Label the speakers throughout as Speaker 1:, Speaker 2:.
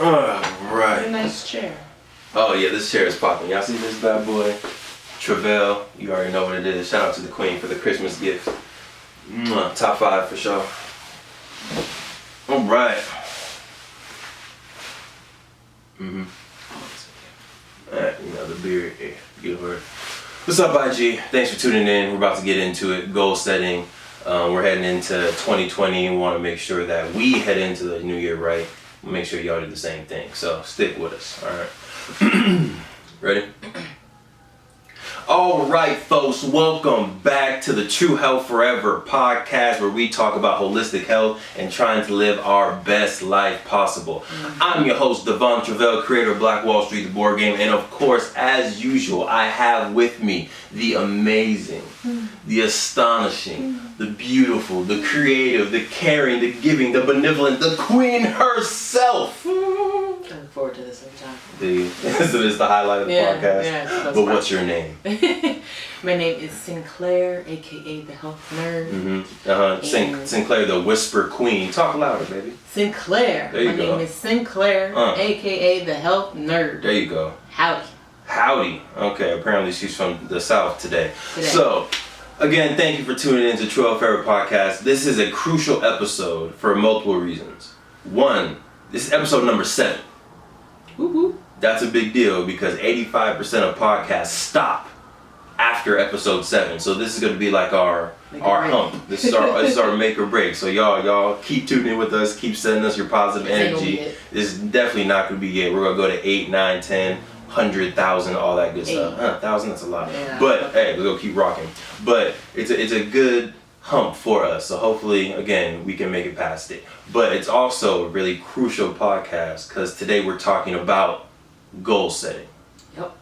Speaker 1: Right.
Speaker 2: What a nice chair.
Speaker 1: Oh yeah, this chair is popping. Y'all see this bad boy? Truvel, you already know what it is. Shout out to the queen for the Christmas gift. Top 5 for sure. Alright. Alright, you know the beard. Yeah, get over it. What's up, IG? Thanks for tuning in. We're about to get into it. Goal setting. We're heading into 2020 and we want to make sure that we head into the new year right. We'll make sure y'all do the same thing. So stick with us. Alright. Ready? Alright, folks, welcome back to the True Health Forever podcast, where we talk about holistic health and trying to live our best life possible. I'm your host, Truvel, creator of Black Wall Street, the board game, and of course, as usual, I have with me the amazing, the astonishing, the beautiful, the creative, the caring, the giving, the benevolent, the queen herself.
Speaker 2: I look forward to this every time.
Speaker 1: So this is the highlight of the podcast.
Speaker 2: Yeah,
Speaker 1: but what's your name?
Speaker 2: My name is Sinclair, aka the Health Nerd.
Speaker 1: Sinclair, the Whisper Queen. Talk louder, baby.
Speaker 2: Sinclair.
Speaker 1: There you
Speaker 2: My
Speaker 1: go.
Speaker 2: name is Sinclair, aka the Health Nerd.
Speaker 1: There you go.
Speaker 2: Howdy.
Speaker 1: Howdy. Okay, apparently she's from the South today. So, again, thank you for tuning in to True Health Forever podcast. This is a crucial episode for multiple reasons. One, this is episode number 7.
Speaker 2: Woo-hoo.
Speaker 1: That's a big deal because 85% of podcasts stop after episode 7. So this is going to be like our hump. This is our make or break. So y'all keep tuning in with us. Keep sending us your positive energy. This is definitely not going to be it. We're going to go to 8, 9, 10, 100,000, all that good stuff. 1,000, that's a lot. Yeah. But hey, we're going to keep rocking. But it's a good hump for us. So hopefully, again, we can make it past it. But it's also a really crucial podcast because today we're talking about goal setting.
Speaker 2: Yep.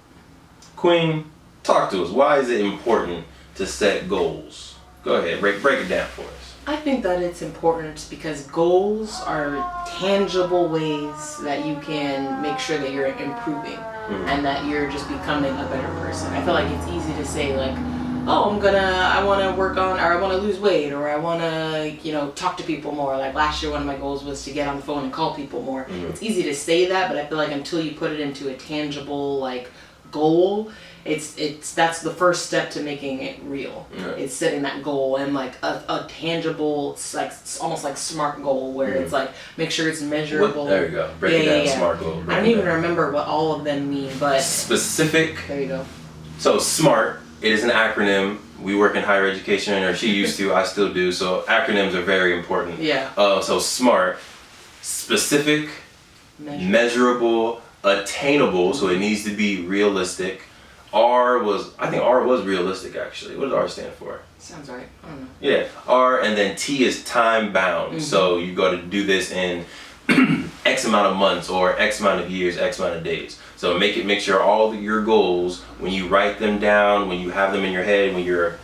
Speaker 1: Queen, talk to us. Why is it important to set goals? Go ahead, break it down for us.
Speaker 2: I think that it's important because goals are tangible ways that you can make sure that you're improving and that you're just becoming a better person. I feel like it's easy to say like, oh, I want to work on, or I want to lose weight, or I want to, talk to people more. Like last year, one of my goals was to get on the phone and call people more. It's easy to say that, but I feel like until you put it into a tangible, goal, that's the first step to making it real. It's setting that goal and a tangible, almost like SMART goal where it's make sure it's measurable.
Speaker 1: There you go. Break it down. SMART goal.
Speaker 2: I don't even remember what all of them mean, but
Speaker 1: specific.
Speaker 2: There you go.
Speaker 1: So SMART. It is an acronym. We work in higher education, or she used to, I still do, so acronyms are very important.
Speaker 2: Yeah.
Speaker 1: So SMART, specific, measurable, attainable, so it needs to be realistic. I think R was realistic actually. What does R stand for?
Speaker 2: Sounds right. I don't know.
Speaker 1: Yeah, R, and then T is time bound. So you got to do this in X amount of months or X amount of years, X amount of days. So make sure all your goals, when you write them down, when you have them in your head, when you're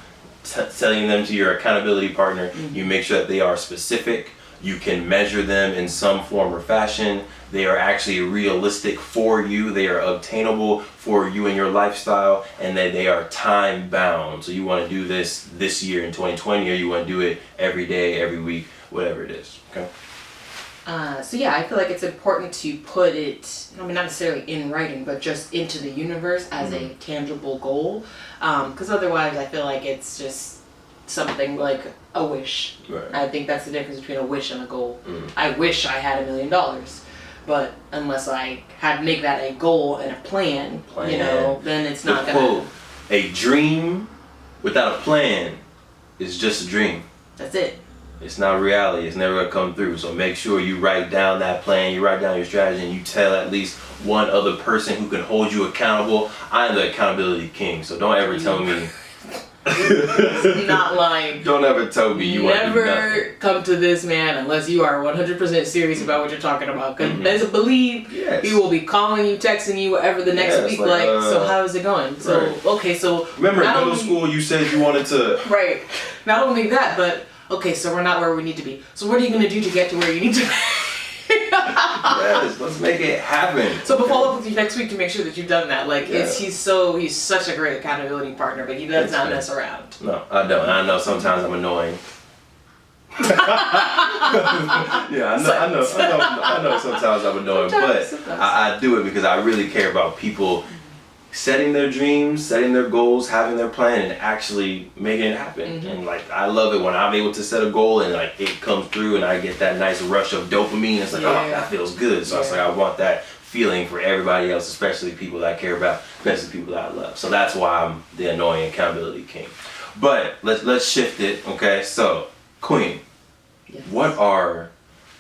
Speaker 1: telling them to your accountability partner, you make sure that they are specific. You can measure them in some form or fashion. They are actually realistic for you. They are obtainable for you and your lifestyle, and that they are time bound. So you want to do this year in 2020, or you want to do it every day, every week, whatever it is. Okay.
Speaker 2: I feel like it's important to put it, not necessarily in writing, but just into the universe as a tangible goal. Because otherwise I feel like it's just something like a wish.
Speaker 1: Right.
Speaker 2: I think that's the difference between a wish and a goal. I wish I had $1 million, but unless I make that a goal and a plan, then it's not going to happen.
Speaker 1: A dream without a plan is just a dream.
Speaker 2: That's it.
Speaker 1: It's not reality. It's never going to come through. So make sure you write down that plan, you write down your strategy, and you tell at least one other person who can hold you accountable. I am the accountability king, so don't ever tell me.
Speaker 2: Not lying.
Speaker 1: Don't ever tell me you want to do nothing.
Speaker 2: Never come to this man unless you are 100% serious about what you're talking about. Because best believe he will be calling you, texting you, whatever the next week. So how is it going? So okay, so
Speaker 1: remember in middle school you said you wanted to.
Speaker 2: Right. Not only that, but okay, so we're not where we need to be. So what are you gonna do to get to where you need to be?
Speaker 1: Yes, let's make it happen.
Speaker 2: So we'll follow up with you next week to make sure that you've done that. He's such a great accountability partner, but he does not mess around.
Speaker 1: No, I don't. I know sometimes I'm annoying. Yeah, I know sometimes I'm annoying, but I do it because I really care about people setting their dreams, setting their goals, having their plan, and actually making it happen. Mm-hmm. And like, I love it when I'm able to set a goal and like it comes through and I get that nice rush of dopamine. It's like, oh, that feels good. So it's like, I want that feeling for everybody else, especially people that I care about, especially people that I love. So that's why I'm the annoying accountability king. But let's shift it, okay? So, Queen, what are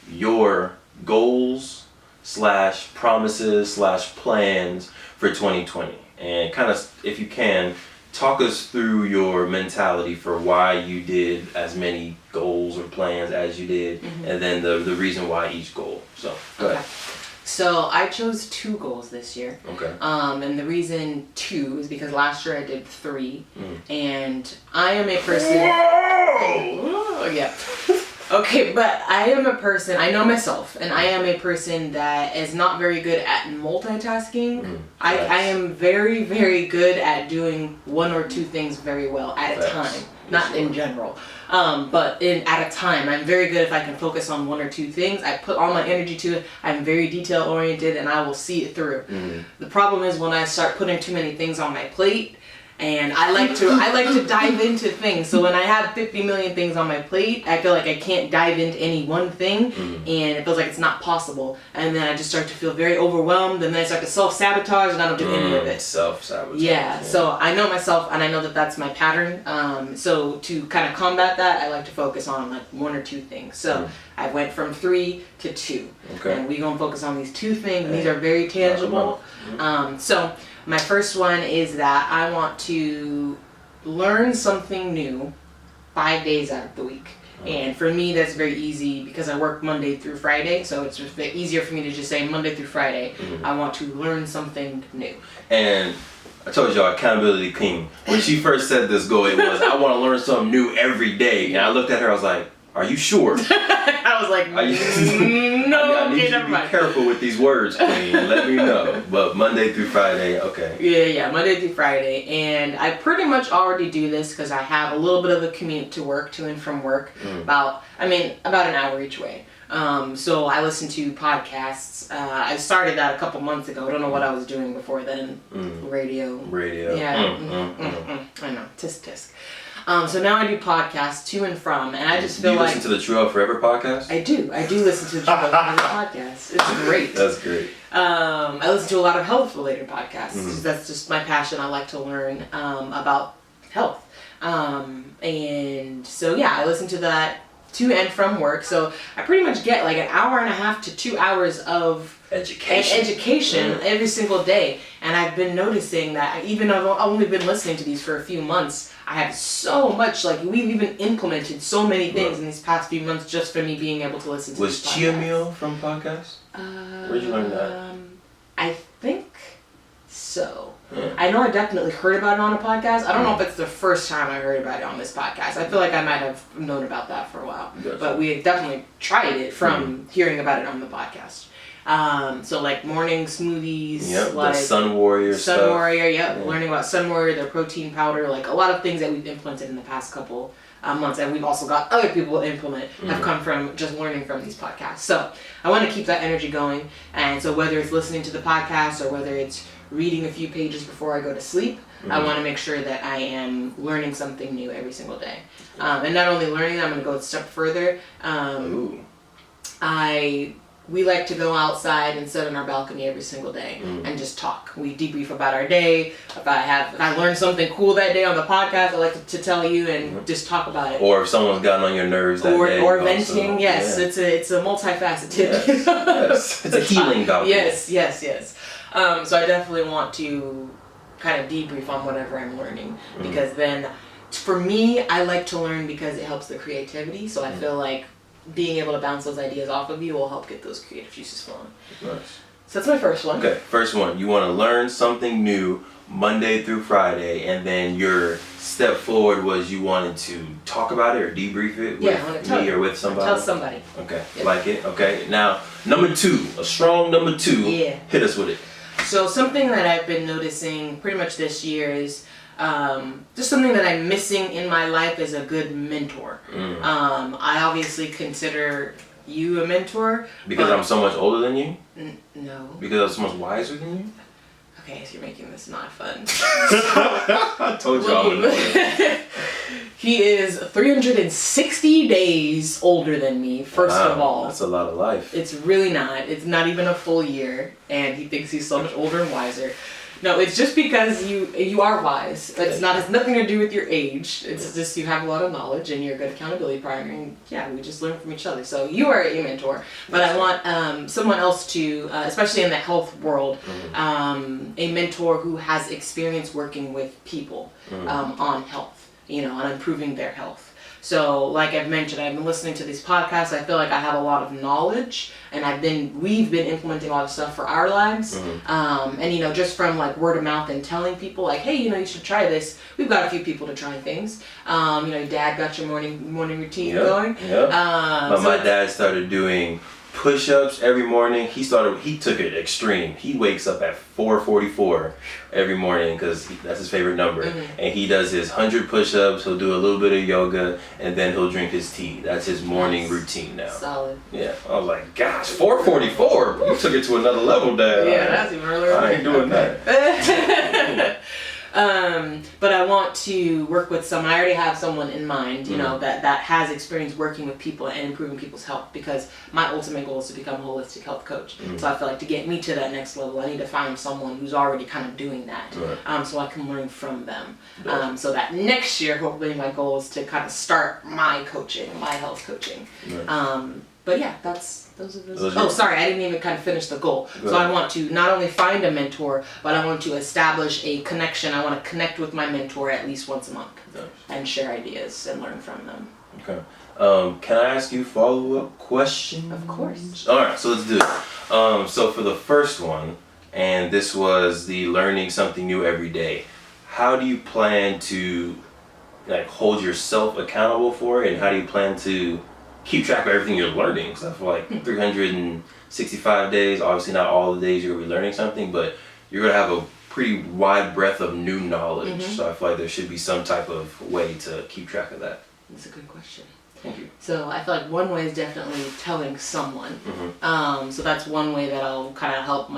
Speaker 1: your goals / promises / plans for 2020? And kind of, if you can, talk us through your mentality for why you did as many goals or plans as you did, and then the reason why each goal. So, go ahead.
Speaker 2: So I chose 2 goals this year. Okay. And the reason 2 is because last year I did 3, and I am a person. Oh, yeah. Okay, but I am a person. I know myself, and I am a person that is not very good at multitasking. I am very, very good at doing 1 or 2 things very well at a time. Not in general, but at a time. I'm very good if I can focus on 1 or 2 things. I put all my energy to it. I'm very detail oriented, and I will see it through. The problem is when I start putting too many things on my plate, and I like to dive into things. So when I have 50 million things on my plate, I feel like I can't dive into any one thing, and it feels like it's not possible. And then I just start to feel very overwhelmed, and then I start to self-sabotage, and I don't do any of it.
Speaker 1: Self-sabotage.
Speaker 2: Yeah, so I know myself, and I know that that's my pattern. So to kind of combat that, I like to focus on like 1 or 2 things. So I went from 3 to 2. Okay. And we're going to focus on these 2 things. These are very tangible. So my first one is that I want to learn something new 5 days out of the week. And for me, that's very easy because I work Monday through Friday. So it's just easier for me to just say Monday through Friday, I want to learn something new.
Speaker 1: And I told y'all, accountability king. When she first said this goal, it was, I want to learn something new every day. And I looked at her, I was like, are you sure?
Speaker 2: I was like, no,
Speaker 1: I need you to be careful with these words, Queen. Let me know. But Monday through Friday, okay.
Speaker 2: Yeah, Monday through Friday. And I pretty much already do this because I have a little bit of a commute to work, to and from work, about an hour each way. So I listen to podcasts. I started that a couple months ago. I don't know what I was doing before then. Radio. Yeah. I know. Tisk. So now I do podcasts to and from, and I just feel like...
Speaker 1: Do you listen to the Truvel Forever podcast?
Speaker 2: I do listen to the Truvel Forever podcast. It's great.
Speaker 1: That's great.
Speaker 2: I listen to a lot of health-related podcasts. That's just my passion. I like to learn about health. And so, yeah, I listen to that to and from work. So I pretty much get like an hour and a half to 2 hours of education every single day. And I've been noticing that even though I've only been listening to these for a few months, I have so much, like we've even implemented so many things in these past few months just for me being able to listen to
Speaker 1: Was Chia Meal from podcasts? Where'd you learn that?
Speaker 2: I think so. I know I definitely heard about it on a podcast. I don't know if it's the first time I heard about it on this podcast. I feel like I might have known about that for a while. Gotcha. But we definitely tried it from hearing about it on the podcast. So like morning smoothies, like
Speaker 1: the Sun Warrior stuff.
Speaker 2: Sun Warrior, learning about Sun Warrior, their protein powder, like a lot of things that we've implemented in the past couple months, and we've also got other people to implement, have come from just learning from these podcasts. So I want to keep that energy going, and so whether it's listening to the podcast or whether it's reading a few pages before I go to sleep, I want to make sure that I am learning something new every single day. And not only learning that, I'm going to go a step further. We like to go outside and sit on our balcony every single day and just talk. We debrief about our day. If I learned something cool that day on the podcast, I like to tell you and just talk about it.
Speaker 1: Or if someone's gotten on your nerves that day.
Speaker 2: Or venting, also. Yes. Yeah. It's a multifaceted.
Speaker 1: Yes. It's a healing document.
Speaker 2: Yes. So I definitely want to kind of debrief on whatever I'm learning because then, for me, I like to learn because it helps the creativity. So I feel like being able to bounce those ideas off of you will help get those creative juices flowing.
Speaker 1: Nice.
Speaker 2: So that's my first one.
Speaker 1: Okay, first one. You want to learn something new Monday through Friday, and then your step forward was you wanted to talk about it or debrief it with me or with somebody?
Speaker 2: Tell somebody.
Speaker 1: Okay, like it. Okay, now number 2, a strong number 2.
Speaker 2: Yeah.
Speaker 1: Hit us with it.
Speaker 2: So something that I've been noticing pretty much this year is just something that I'm missing in my life is a good mentor. I obviously consider you a mentor.
Speaker 1: Because I'm so much older than you?
Speaker 2: No.
Speaker 1: Because I'm so much wiser than you?
Speaker 2: Okay, so you're making this not fun.
Speaker 1: I told you I'm gonna
Speaker 2: He is 360 days older than me, first of all.
Speaker 1: That's a lot of life.
Speaker 2: It's really not. It's not even a full year, and he thinks he's so much older and wiser. No, it's just because you are wise. It's not has nothing to do with your age. It's just you have a lot of knowledge and you're a good accountability partner. And yeah, we just learn from each other. So you are a mentor, but I want someone else to, especially in the health world, a mentor who has experience working with people on health, on improving their health. So, like I've mentioned, I've been listening to these podcasts. I feel like I have a lot of knowledge, and we've been implementing a lot of stuff for our lives. And just from like word of mouth and telling people like, hey, you should try this. We've got a few people to try things. Dad got your morning routine going.
Speaker 1: But my dad started doing push-ups every morning. He took it extreme. He wakes up at 4:44 every morning because that's his favorite number, and he does his 100 push-ups. He'll do a little bit of yoga, and then he'll drink his tea. That's his morning routine now.
Speaker 2: Solid.
Speaker 1: Yeah, I was like, gosh, 4:44. You took it to another level, Dad.
Speaker 2: Yeah, that's even earlier.
Speaker 1: I ain't doing that.
Speaker 2: But I want to work with someone. I already have someone in mind, that has experience working with people and improving people's health, because my ultimate goal is to become a holistic health coach. So I feel like to get me to that next level, I need to find someone who's already kind of doing that, so I can learn from them. So that next year, hopefully my goal is to kind of start my health coaching. But yeah, those are those. Oh, sorry, I didn't even kind of finish the goal. So I want to not only find a mentor, but I want to establish a connection. I want to connect with my mentor at least once a month and share ideas and learn from them.
Speaker 1: Okay. Can I ask you follow-up questions?
Speaker 2: Of course.
Speaker 1: All right, so let's do it. So for the first one, and this was the learning something new every day, how do you plan to hold yourself accountable for it, and how do you plan to keep track of everything you're learning? Because I feel like 365 days, obviously not all the days you're going to be learning something, but you're going to have a pretty wide breadth of new knowledge. So I feel like there should be some type of way to keep track of that.
Speaker 2: That's a good question.
Speaker 1: Thank you.
Speaker 2: So I feel like one way is definitely telling someone. So that's one way that I'll kind of help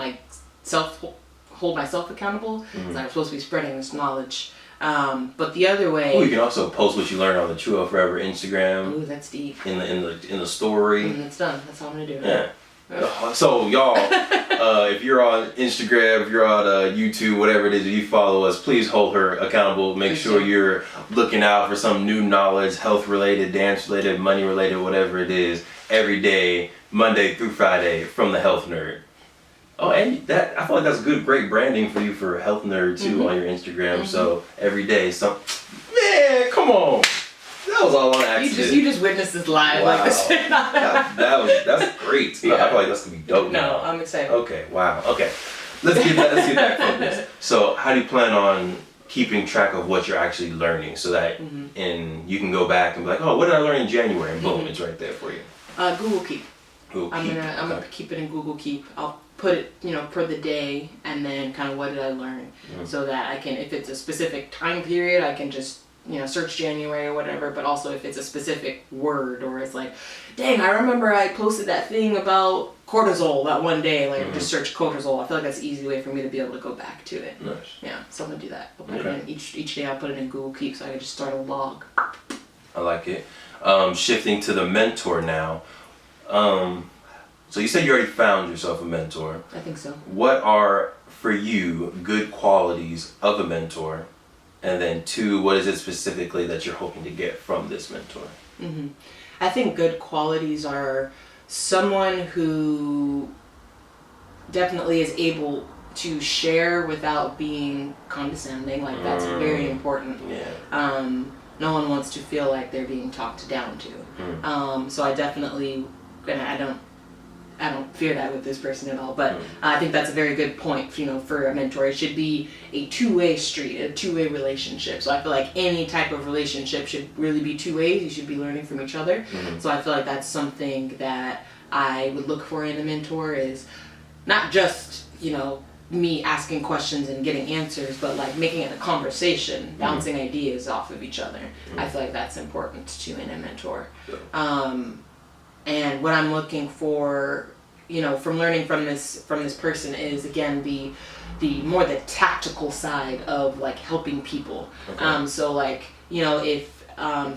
Speaker 2: hold myself accountable. So I'm supposed to be spreading this knowledge. But the other way.
Speaker 1: You can also post what you learned on the Truvel Forever Instagram.
Speaker 2: Ooh, that's deep.
Speaker 1: In the story.
Speaker 2: It's done. That's all I'm gonna do.
Speaker 1: Yeah. So y'all, if you're on Instagram, if you're on YouTube, whatever it is, if you follow us, please hold her accountable. Make sure you're looking out for some new knowledge, health related, dance related, money related, whatever it is, every day, Monday through Friday, from the Health Nerd. Oh, and I feel like that's great branding for you for Health Nerd too on your Instagram. So every day, man, come on, that was all on accident.
Speaker 2: You just witnessed this live like this.
Speaker 1: That's great. I feel like that's gonna be dope.
Speaker 2: No, I'm excited.
Speaker 1: Okay, wow. Okay, let's get back focused. So, how do you plan on keeping track of what you're actually learning, so that you can go back and be like, oh, what did I learn in January? And boom, it's right there for you.
Speaker 2: Google Keep. I'm gonna keep it in Google Keep. I'll put it, per the day, and then kind of what did I learn, so that I can, if it's a specific time period, I can just, search January or whatever, but also if it's a specific word, or it's like, dang, I remember I posted that thing about cortisol that one day, just search cortisol. I feel like that's an easy way for me to be able to go back to it.
Speaker 1: Nice.
Speaker 2: Yeah, so I'm gonna do that. I'll put it in each day. I'll put it in Google Keep, so I can just start a log.
Speaker 1: I like it. Shifting to the mentor now. So you said you already found yourself a mentor.
Speaker 2: I think so.
Speaker 1: What are, for you, good qualities of a mentor? And then 2, what is it specifically that you're hoping to get from this mentor?
Speaker 2: I think good qualities are someone who definitely is able to share without being condescending. That's very important.
Speaker 1: Yeah.
Speaker 2: No one wants to feel like they're being talked down to. So I definitely, and I don't fear that with this person at all, but I think that's a very good point, for a mentor. It should be a two-way street, a two-way relationship. So I feel like any type of relationship should really be two ways. You should be learning from each other. So I feel like that's something that I would look for in a mentor, is not just, me asking questions and getting answers, but like making it a conversation, bouncing ideas off of each other. I feel like that's important too in a mentor. And what I'm looking for, from learning from this person is, again, the more the tactical side of like helping people. So like, if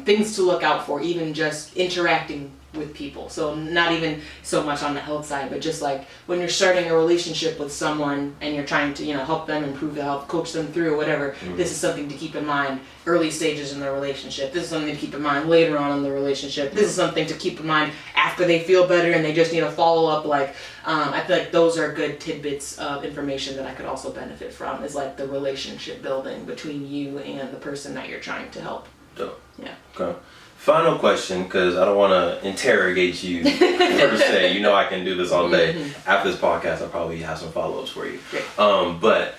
Speaker 2: things to look out for, even just interacting with people. So not even so much on the health side, but just like when you're starting a relationship with someone and you're trying to, help them improve their health, coach them through whatever, this is something to keep in mind early stages in the relationship. This is something to keep in mind later on in the relationship. This is something to keep in mind after they feel better and they just need a follow-up. Like, I feel like those are good tidbits of information that I could also benefit from, is like the relationship building between you and the person that you're trying to help.
Speaker 1: Dope.
Speaker 2: Yeah.
Speaker 1: Okay. Final question, because I don't want to interrogate you per se. I can do this all day. After this podcast, I'll probably have some follow-ups for you.
Speaker 2: Great.
Speaker 1: But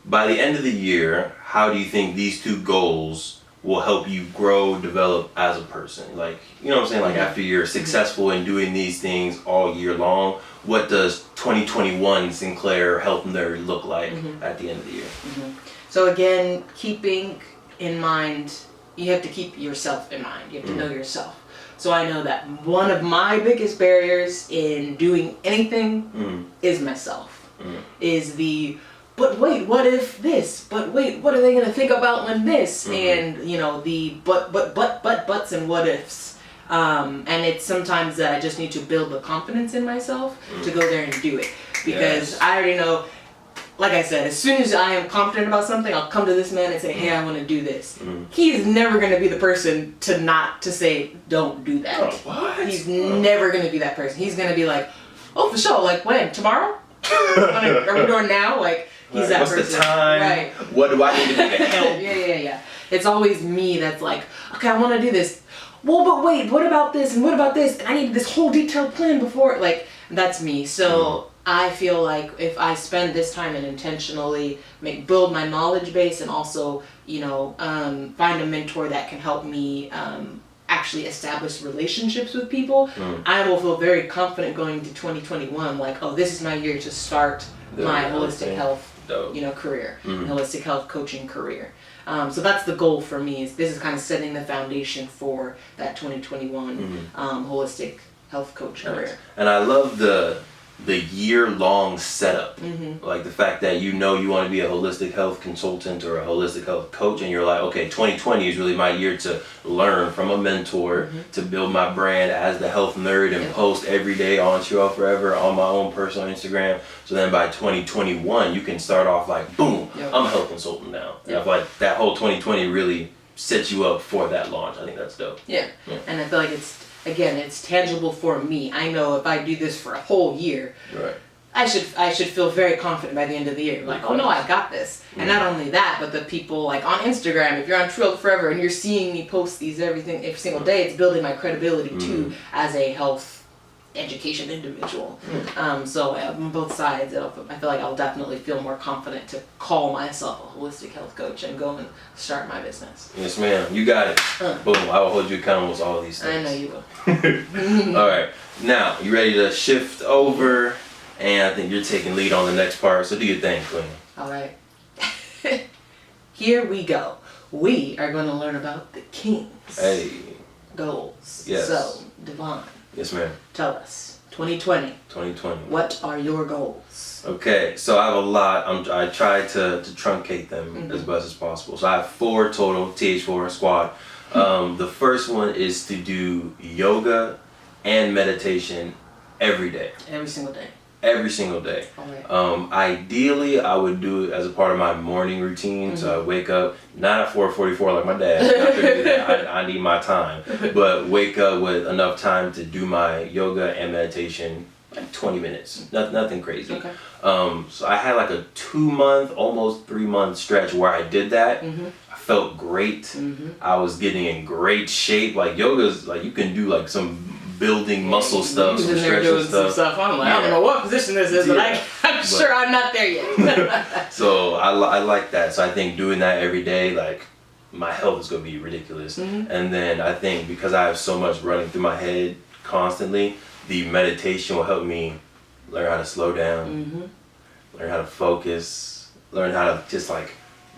Speaker 1: by the end of the year, how do you think these two goals will help you grow, develop as a person? Like, you know what I'm saying? Like, after you're successful in doing these things all year long, what does 2021 Sinclair Health Nerd look like at the end of the year?
Speaker 2: So again, keeping in mind, you have to keep yourself in mind. You have to know yourself. So I know that one of my biggest barriers in doing anything is myself. Is the, but wait, what if this? But wait, what are they gonna think about when this? And the buts and what ifs. And it's sometimes that I just need to build the confidence in myself to go there and do it. Because I already know, like I said, as soon as I am confident about something, I'll come to this man and say, hey, I want to do this. He is never going to be the person to say, don't do that.
Speaker 1: Oh, what?
Speaker 2: He's never going to be that person. He's going to be like, oh, for sure. Like, when? Tomorrow? Are we doing now? Like, he's that person.
Speaker 1: What's the time?
Speaker 2: Right.
Speaker 1: What do I need to do to help?
Speaker 2: Yeah. It's always me that's like, okay, I want to do this. Well, but wait, what about this? And what about this? And I need this whole detailed plan before. Like, that's me. So I feel like if I spend this time and intentionally build my knowledge base and also, find a mentor that can help me actually establish relationships with people, I will feel very confident going to 2021. Like, oh, this is my year to start my holistic health, career, holistic health coaching career. So that's the goal for me. This is kind of setting the foundation for that 2021 holistic health coach career.
Speaker 1: And I love the year-long setup. Like the fact that you want to be a holistic health consultant or a holistic health coach, and you're like, okay, 2020 is really my year to learn from a mentor, to build my brand as the health nerd and post every day on Truvel Forever on my own personal Instagram. So then by 2021, you can start off like, boom, I'm a health consultant now. And I feel like that whole 2020 really sets you up for that launch. I think that's dope.
Speaker 2: Yeah. And I feel like it's tangible for me. I know if I do this for a whole year, I should feel very confident by the end of the year. Like, oh no, I got this. And not only that, but the people like on Instagram, if you're on Truvel Forever and you're seeing me post these every single day, it's building my credibility too as a health education individual. So on both sides, I feel like I'll definitely feel more confident to call myself a holistic health coach and go and start my business.
Speaker 1: Yes, ma'am. You got it. Boom. I will hold you accountable to all these things.
Speaker 2: I know you will.
Speaker 1: All right. Now, you ready to shift over? And I think you're taking lead on the next part. So do your thing, Queen.
Speaker 2: All right. Here we go. We are going to learn about the King's goals.
Speaker 1: Yes.
Speaker 2: So, Devon.
Speaker 1: Yes, ma'am.
Speaker 2: Tell us, 2020.
Speaker 1: 2020.
Speaker 2: What are your goals?
Speaker 1: Okay, so I have a lot. I try to truncate them as best as possible. So I have 4 total, Th4 squad. The first one is to do yoga and meditation every day.
Speaker 2: Every single day.
Speaker 1: Every single day.
Speaker 2: All right.
Speaker 1: Ideally, I would do it as a part of my morning routine. So I wake up, not at 4:44 like my dad. Not gonna do that. I need my time. But wake up with enough time to do my yoga and meditation, like 20 minutes. Nothing crazy.
Speaker 2: Okay.
Speaker 1: So I had like a 2-month, almost 3-month stretch where I did that. I felt great. I was getting in great shape. Like yoga's like you can do like some building muscle stuff, some stretching stuff.
Speaker 2: I'm like, I don't know what position this is, but I'm sure I'm not there yet.
Speaker 1: So I like that. So I think doing that every day, like my health is gonna be ridiculous. And then I think because I have so much running through my head constantly, the meditation will help me learn how to slow down, learn how to focus, learn how to just like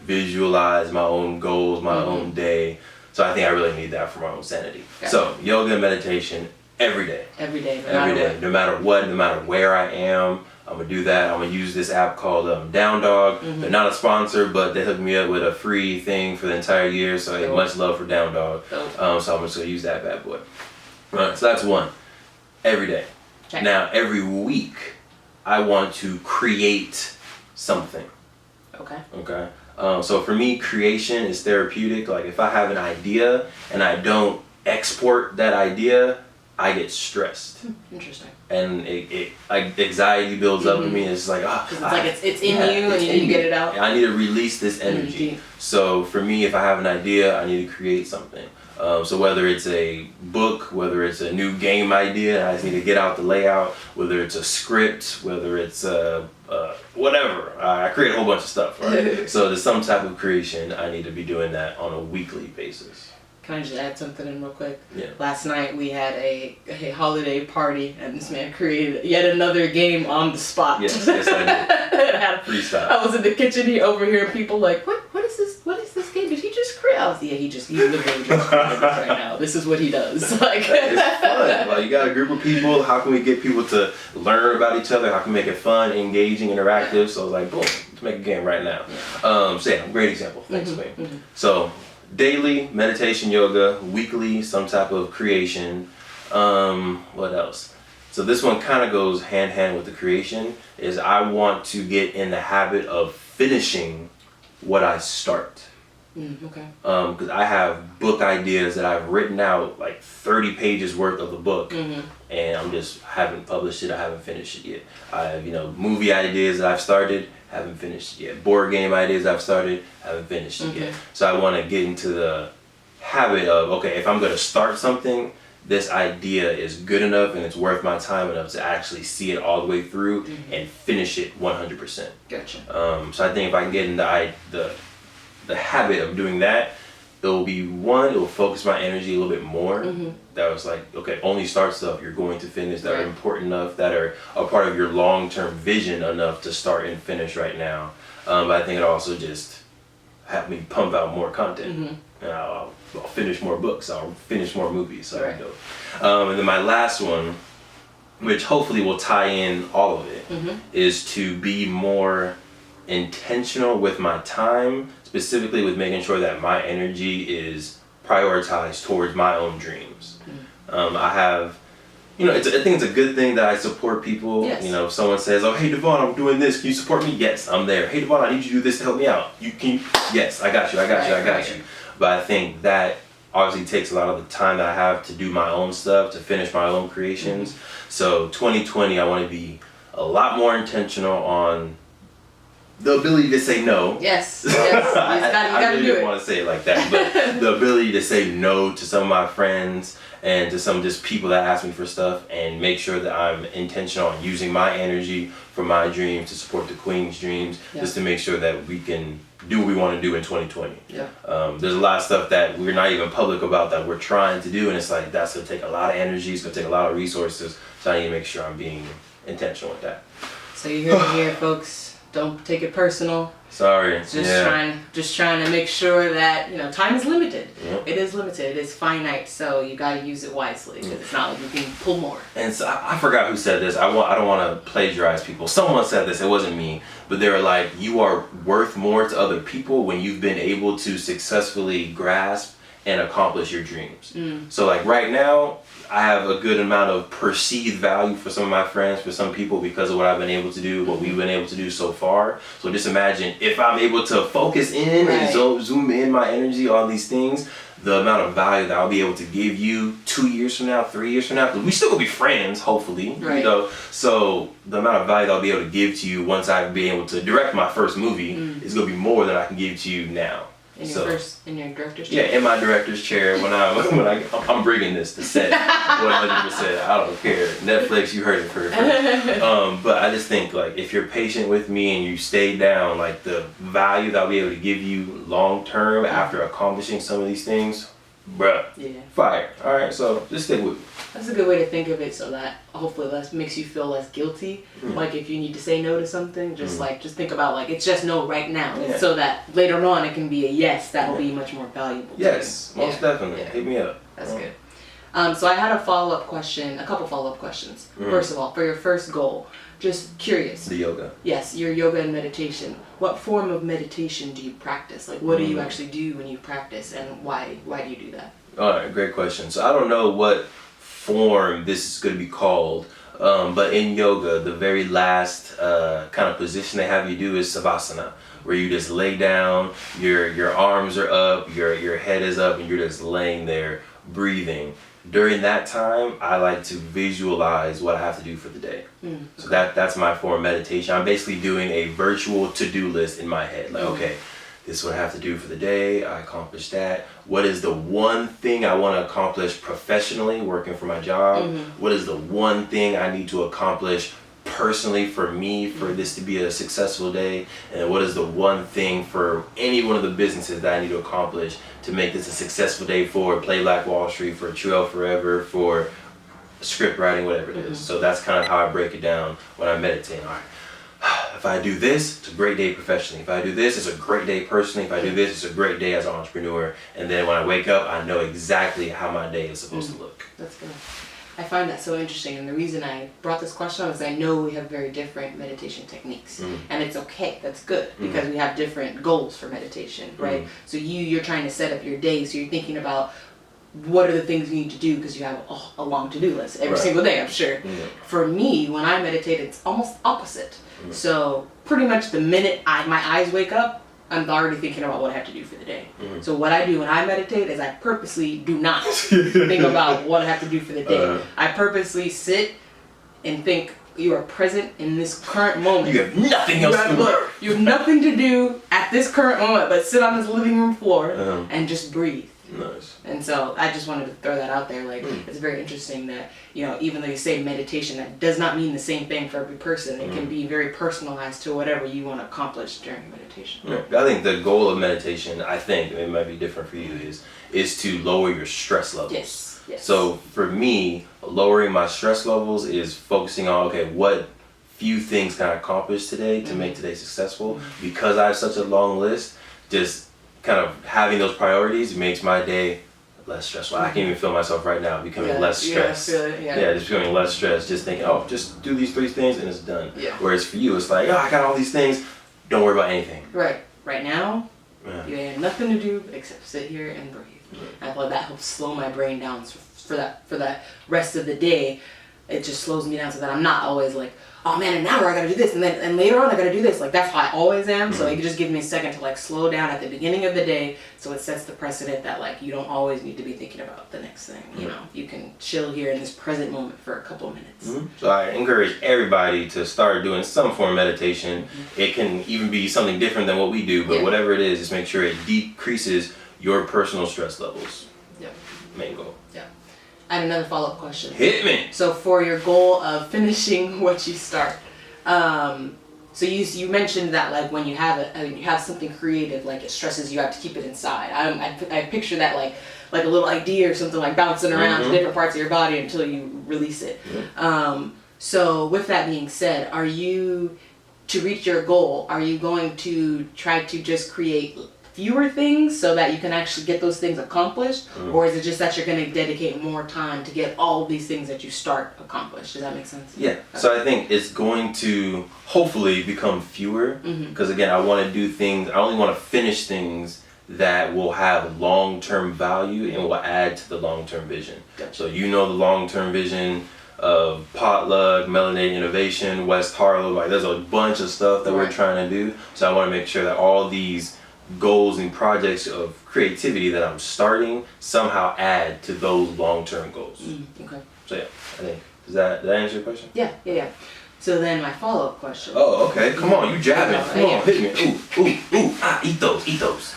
Speaker 1: visualize my own goals, my own day. So I think I really need that for my own sanity. Gotcha. So yoga and meditation every day.
Speaker 2: Every day,
Speaker 1: no matter what, no matter where I am. I'm gonna do that. I'm gonna use this app called Down Dog. They're not a sponsor, but they hooked me up with a free thing for the entire year. So hey, much love for Down Dog. So I'm just gonna use that bad boy. Right, so that's one. Every day. Check. Now every week, I want to create something. Okay. So for me, creation is therapeutic. Like if I have an idea and I don't export that idea, I get stressed.
Speaker 2: Interesting.
Speaker 1: And it like anxiety builds up in me. And it's like,
Speaker 2: it's in you and you need to get it out.
Speaker 1: I need to release this energy. So for me, if I have an idea, I need to create something. So whether it's a book, whether it's a new game idea, I just need to get out the layout. Whether it's a script, whether it's whatever, I create a whole bunch of stuff. Right? So there's some type of creation. I need to be doing that on a weekly basis.
Speaker 2: Can I just add something in real quick?
Speaker 1: Yeah.
Speaker 2: Last night we had a holiday party and this man created yet another game on the spot.
Speaker 1: Yes, I did. Freestyle.
Speaker 2: I was in the kitchen, he overheard people like, what is this? What is this game? Did he just create? I was, he literally just created this right now. This is what he does. Like
Speaker 1: it's fun. Like you got a group of people. How can we get people to learn about each other? How can we make it fun, engaging, interactive? So I was like, boom, let's make a game right now. Great example. Thanks, man. So daily meditation, yoga, weekly some type of creation. What else? So this one kind of goes hand in hand with the creation. Is I want to get in the habit of finishing what I start.
Speaker 2: Okay.
Speaker 1: Because I have book ideas that I've written out like 30 pages worth of the book, and I'm just haven't published it. I haven't finished it yet. I have movie ideas that I've started, haven't finished it yet. Board game ideas I've started, haven't finished it yet. So I want to get into the habit of, okay, if I'm going to start something, this idea is good enough and it's worth my time enough to actually see it all the way through and finish it 100%.
Speaker 2: Gotcha.
Speaker 1: So I think if I can get in the habit of doing that, it will focus my energy a little bit more. That was like, okay, only start stuff you're going to finish that are important enough, that are a part of your long-term vision enough to start and finish right now. But I think it also just helped me pump out more content. I'll finish more books, I'll finish more movies. So and then my last one, which hopefully will tie in all of it, is to be more intentional with my time, specifically with making sure that my energy is prioritized towards my own dreams. I have, I think it's a good thing that I support people. Yes. If someone says, oh, hey, Devon, I'm doing this. Can you support me? Yes, I'm there. Hey, Devon, I need you to do this to help me out. Yes, I got you. But I think that obviously takes a lot of the time that I have to do my own stuff, to finish my own creations. So 2020, I want to be a lot more intentional on the ability to say no.
Speaker 2: Yes.
Speaker 1: I really didn't want to say it like that, but the ability to say no to some of my friends and to some just people that ask me for stuff, and make sure that I'm intentional on using my energy for my dreams to support the Queen's dreams, just to make sure that we can do what we want to do in 2020. There's a lot of stuff that we're not even public about that we're trying to do, and it's like that's going to take a lot of energy, it's going to take a lot of resources, so I need to make sure I'm being intentional with that.
Speaker 2: So you heard it here, folks. Don't take it personal.
Speaker 1: Sorry.
Speaker 2: Just trying to make sure that time is limited. It is limited. It is finite. So you got to use it wisely, because it's not like you can pull more.
Speaker 1: And so I forgot who said this. I don't want to plagiarize people. Someone said this. It wasn't me, but they were like, "You are worth more to other people when you've been able to successfully grasp and accomplish your dreams." So like right now, I have a good amount of perceived value for some of my friends, for some people, because of what I've been able to do, what we've been able to do so far. So just imagine if I'm able to focus in and zoom in my energy on these things, the amount of value that I'll be able to give you 2 years from now, 3 years from now, because we still gonna be friends, hopefully. So the amount of value that I'll be able to give to you once I've been able to direct my first movie is gonna be more than I can give to you now.
Speaker 2: In your director's chair?
Speaker 1: Yeah, in my director's chair when I'm bringing this to set 100%. I don't care. Netflix, you heard it first. But I just think like if you're patient with me and you stay down, like the value that I'll be able to give you long term after accomplishing some of these things, Bruh.
Speaker 2: Yeah.
Speaker 1: Fire. All right, so just stick with me.
Speaker 2: That's a good way to think of it, so that hopefully that makes you feel less guilty. Like if you need to say no to something, just think about like it's just no right now, so that later on it can be a yes. That will be much more valuable.
Speaker 1: Yes, most definitely. Hit me up.
Speaker 2: That's good. So I had a follow-up question, a couple follow-up questions. First of all, for your first goal, just curious.
Speaker 1: The yoga.
Speaker 2: Yes, your yoga and meditation. What form of meditation do you practice? Like, what do you actually do when you practice, and why do you do that?
Speaker 1: All right, great question. So I don't know what form this is going to be called, but in yoga, the very last kind of position they have you do is savasana, where you just lay down, your arms are up, your head is up, and you're just laying there breathing. During that time, I like to visualize what I have to do for the day. So that's my form of meditation. I'm basically doing a virtual to-do list in my head. Like, okay, this is what I have to do for the day. I accomplished that. What is the one thing I want to accomplish professionally working for my job? What is the one thing I need to accomplish personally for me for this to be a successful day? And what is the one thing for any one of the businesses that I need to accomplish to make this a successful day for Play Black Wall Street, for Truvel Forever, for script writing, whatever it is. So that's kind of how I break it down when I'm meditating. All right. If I do this, it's a great day professionally. If I do this, it's a great day personally. If I do this, it's a great day as an entrepreneur. And then when I wake up, I know exactly how my day is supposed to look.
Speaker 2: That's good. I find that so interesting, and the reason I brought this question up is I know we have very different meditation techniques, and it's okay. That's good because we have different goals for meditation, right? So you're trying to set up your day, so you're thinking about what are the things you need to do because you have a long to-do list every single day, I'm sure. For me, when I meditate, it's almost opposite. So pretty much the minute my eyes wake up, I'm already thinking about what I have to do for the day. So what I do when I meditate is I purposely do not think about what I have to do for the day. I purposely sit and think you are present in this current moment.
Speaker 1: You have nothing else to do.
Speaker 2: You have nothing to do at this current moment but sit on this living room floor and just breathe.
Speaker 1: Nice.
Speaker 2: And so I just wanted to throw that out there. Like, it's very interesting that, even though you say meditation, that does not mean the same thing for every person. It can be very personalized to whatever you want to accomplish during meditation.
Speaker 1: I think the goal of meditation, I think it might be different for you, is to lower your stress levels.
Speaker 2: Yes.
Speaker 1: So for me, lowering my stress levels is focusing on, okay, what few things can I accomplish today to make today successful? Because I have such a long list, just kind of having those priorities makes my day less stressful. I can even feel myself right now becoming less stressed. Just becoming less stressed, just thinking, just do these 3 things and it's done. Whereas for you, it's like, I got all these things, don't worry about anything.
Speaker 2: Right now, you have nothing to do except sit here and breathe. I feel like that helps slow my brain down for that rest of the day. It just slows me down so that I'm not always like, oh man, an hour I gotta do this, and later on I gotta do this. Like, that's how I always am. So it just gives me a second to slow down at the beginning of the day, so it sets the precedent that you don't always need to be thinking about the next thing. You can chill here in this present moment for a couple of minutes.
Speaker 1: So I encourage everybody to start doing some form of meditation. It can even be something different than what we do, but whatever it is, just make sure it decreases your personal stress levels. Main goal.
Speaker 2: I have another follow-up question.
Speaker 1: Hit me!
Speaker 2: So for your goal of finishing what you start, so you mentioned that when you have something creative, it stresses you out to keep it inside. I picture that like a little idea or something bouncing around to different parts of your body until you release it. So with that being said, to reach your goal, are you going to try to just create fewer things so that you can actually get those things accomplished, or is it just that you're going to dedicate more time to get all these things that you start accomplished? Does that make sense?
Speaker 1: Yeah. So I think it's going to hopefully become fewer because again, I want to do things. I only want to finish things that will have long-term value and will add to the long-term vision. So the long-term vision of Potluck, Melanated Innovation, West Harlem. There's a bunch of stuff that we're trying to do. So I want to make sure that all these goals and projects of creativity that I'm starting somehow add to those long-term goals.
Speaker 2: Okay.
Speaker 1: So I think, did that answer your question?
Speaker 2: Yeah. So then my follow-up question.
Speaker 1: Oh, okay. Come on, you jabbing. Come on, hit me. Ooh. Eat those.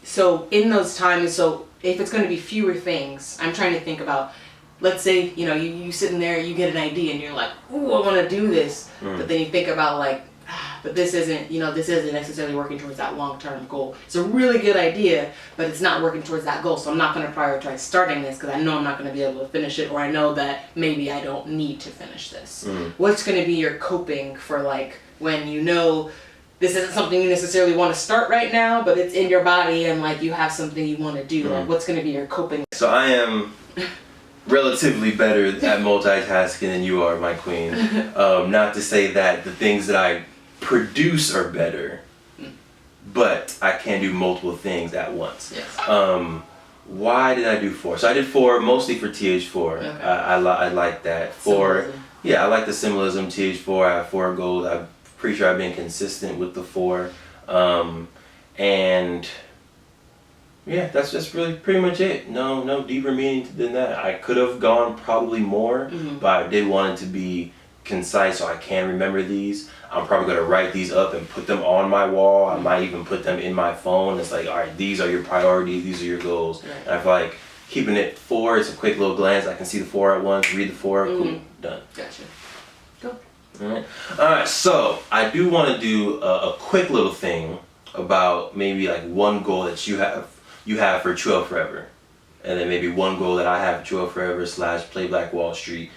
Speaker 2: So in those times, so if it's going to be fewer things, I'm trying to think about, let's say, you sitting there, you get an idea and you're like, ooh, I want to do this. But then you think about but this isn't necessarily working towards that long-term goal. It's a really good idea, but it's not working towards that goal. So I'm not going to prioritize starting this because I know I'm not going to be able to finish it, or I know that maybe I don't need to finish this. What's going to be your coping for like when you know this isn't something you necessarily want to start right now, but it's in your body and like you have something you want to do? Like, what's going to be your coping?
Speaker 1: So I am relatively better at multitasking than you are, my queen. Not to say that the things that I produce are better, but I can do multiple things at once.
Speaker 2: Yes.
Speaker 1: Why did I do 4? So I did 4 mostly for Th4.
Speaker 2: Okay.
Speaker 1: I like that. 4, yeah, I like the symbolism. Th4, I have 4 goals. I'm pretty sure I've been consistent with the 4. And yeah, that's just really pretty much it. No deeper meaning than that. I could have gone probably more, but I did want it to be concise so I can remember these. I'm probably going to write these up and put them on my wall. I might even put them in my phone. It's like, all right, these are your priorities, these are your goals. Right. And I feel like keeping it 4, it's a quick little glance. I can see the 4 at once, read the 4, cool, done.
Speaker 2: Gotcha. Go.
Speaker 1: Alright, so I do want to do a quick little thing about maybe like one goal that you have for Truvel Forever, and then maybe one goal that I have for Truvel Forever / Play Black Wall Street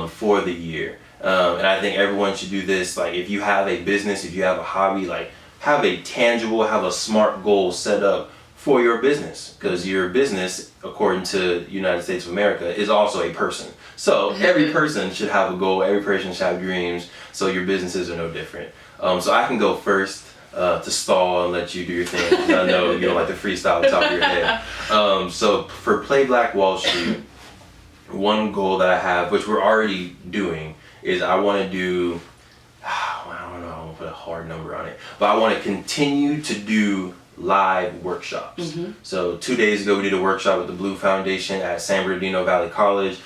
Speaker 1: for the year. And I think everyone should do this. Like, if you have a business, if you have a hobby, like have a tangible, have a SMART goal set up for your business, because your business, according to the United States of America, is also a person. So every person should have a goal, every person should have dreams, so your businesses are no different. So I can go first to stall and let you do your thing, because I know you don't like to freestyle on top of your head. So for Play Black Wall Street, one goal that I have, which we're already doing, is I want to do, I don't know, I'm going to put a hard number on it, but I want to continue to do live workshops. So 2 days ago we did a workshop with the Blue Foundation at San Bernardino Valley College.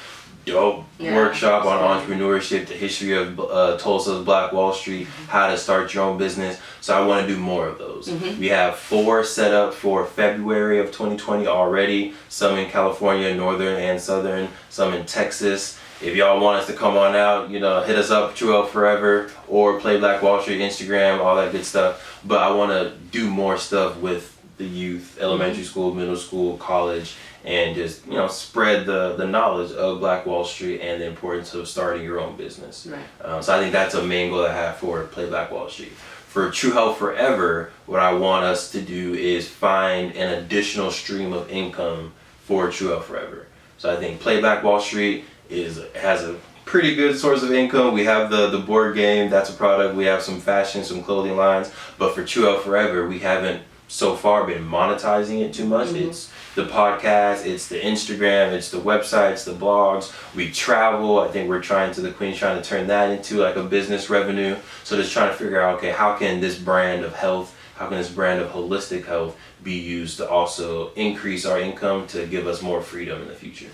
Speaker 1: Dope workshop on entrepreneurship, the history of Tulsa's Black Wall Street, how to start your own business. So I want to do more of those. We have 4 set up for February of 2020 already, some in California, northern and southern, some in Texas. If y'all want us to come on out, hit us up, Truvel Forever, or Play Black Wall Street, Instagram, all that good stuff. But I want to do more stuff with the youth, elementary school, middle school, college, and just spread the knowledge of Black Wall Street and the importance of starting your own business. Right. So I think that's a main goal I have for Play Black Wall Street. For Truvel Forever, what I want us to do is find an additional stream of income for Truvel Forever. So I think Play Black Wall Street has a pretty good source of income. We have the board game, that's a product. We have some fashion, some clothing lines. But for Truvel Forever, we haven't so far been monetizing it too much. It's the podcast, it's the Instagram, it's the website, it's the blogs. We travel. I think the Queen's trying to turn that into like a business revenue. So just trying to figure out, okay, how can this brand of health, how can this brand of holistic health be used to also increase our income to give us more freedom in the future?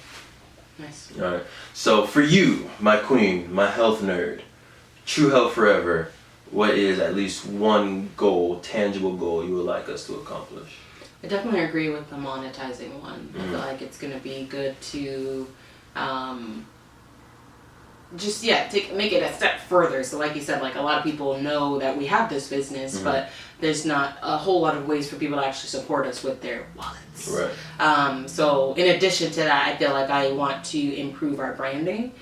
Speaker 2: Nice.
Speaker 1: All right. So for you, my queen, my health nerd, Truvel Forever, what is at least one goal, tangible goal you would like us to accomplish?
Speaker 2: I definitely agree with the monetizing one. I feel like it's going to be good to make it a step further. So like you said, like a lot of people know that we have this business, but there's not a whole lot of ways for people to actually support us with their wallets.
Speaker 1: Right.
Speaker 2: So in addition to that, I feel like I want to improve our branding.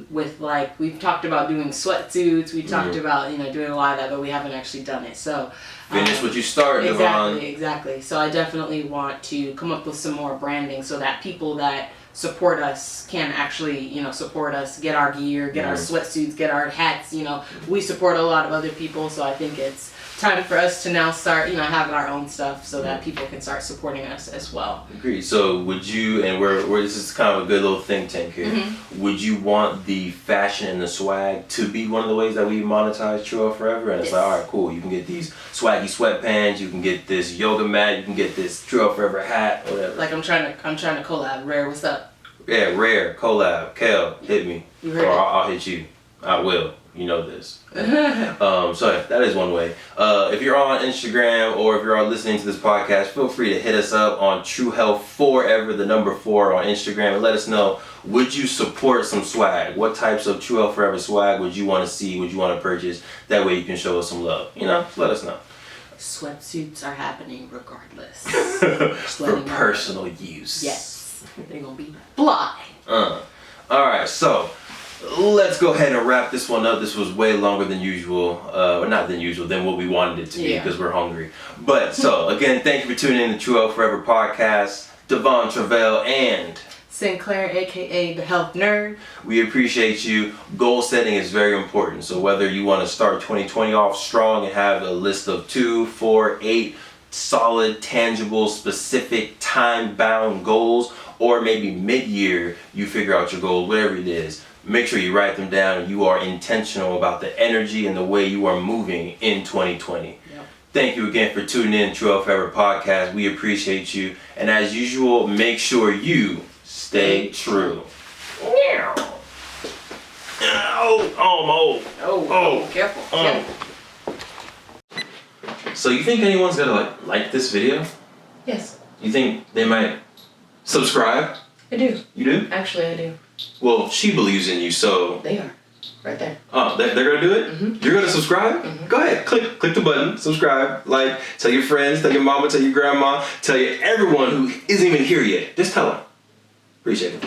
Speaker 2: With like, we've talked about doing sweatsuits, we talked about, doing a lot of that, but we haven't actually done it. So
Speaker 1: finish what you started.
Speaker 2: Exactly. So I definitely want to come up with some more branding so that people that support us can actually, support us, get our gear, get our sweatsuits, get our hats. We support a lot of other people, so I think it's time for us to now start, having our own stuff so that people can start supporting us as well.
Speaker 1: Agreed. So would you, and we're this is kind of a good little think tank here, would you want the fashion and the swag to be one of the ways that we monetize Truvel Forever? And it's like, all right, cool, you can get these swaggy sweatpants, you can get this yoga mat, you can get this Truvel Forever hat, whatever.
Speaker 2: Like I'm trying to collab. Rare, what's up?
Speaker 1: Yeah, Rare, collab, Kel, hit me.
Speaker 2: You heard
Speaker 1: or
Speaker 2: it.
Speaker 1: I'll hit you. I will. You know this. So that is one way. If you're on Instagram or if you're listening to this podcast, feel free to hit us up on Th4 the number 4 on Instagram, and let us know, would you support some swag? What types of True Health Forever swag would you want to see? Would you want to purchase? That way you can show us some love. You know, let us know.
Speaker 2: Sweatsuits are happening regardless.
Speaker 1: For personal use.
Speaker 2: Yes. They're going to be fly.
Speaker 1: Alright, so let's go ahead and wrap this one up. This was way longer than usual. Or not than usual, than what we wanted it to be, because we're hungry. But so, again, thank you for tuning in to True Health Forever podcast. Devon, Truvel, and
Speaker 2: Sinclair, aka the Health Nerd.
Speaker 1: We appreciate you. Goal setting is very important. So whether you want to start 2020 off strong and have a list of 2, 4, 8 solid, tangible, specific, time-bound goals, or maybe mid-year you figure out your goals, whatever it is, make sure you write them down and you are intentional about the energy and the way you are moving in 2020. Yep. Thank you again for tuning in to True Health Forever podcast. We appreciate you. And as usual, make sure you stay true. Oh, I'm old.
Speaker 2: Oh, careful.
Speaker 1: So you think anyone's gonna like this video?
Speaker 2: Yes.
Speaker 1: You think they might subscribe?
Speaker 2: I do.
Speaker 1: You do?
Speaker 2: Actually, I do.
Speaker 1: Well, she believes in you, so.
Speaker 2: They are. Right there.
Speaker 1: Oh, they're gonna do it?
Speaker 2: Mm-hmm.
Speaker 1: You're gonna subscribe? Mm-hmm. Go ahead, click the button, subscribe, like, tell your friends, tell your mama, tell your grandma, tell everyone who isn't even here yet. Just tell them. Appreciate it.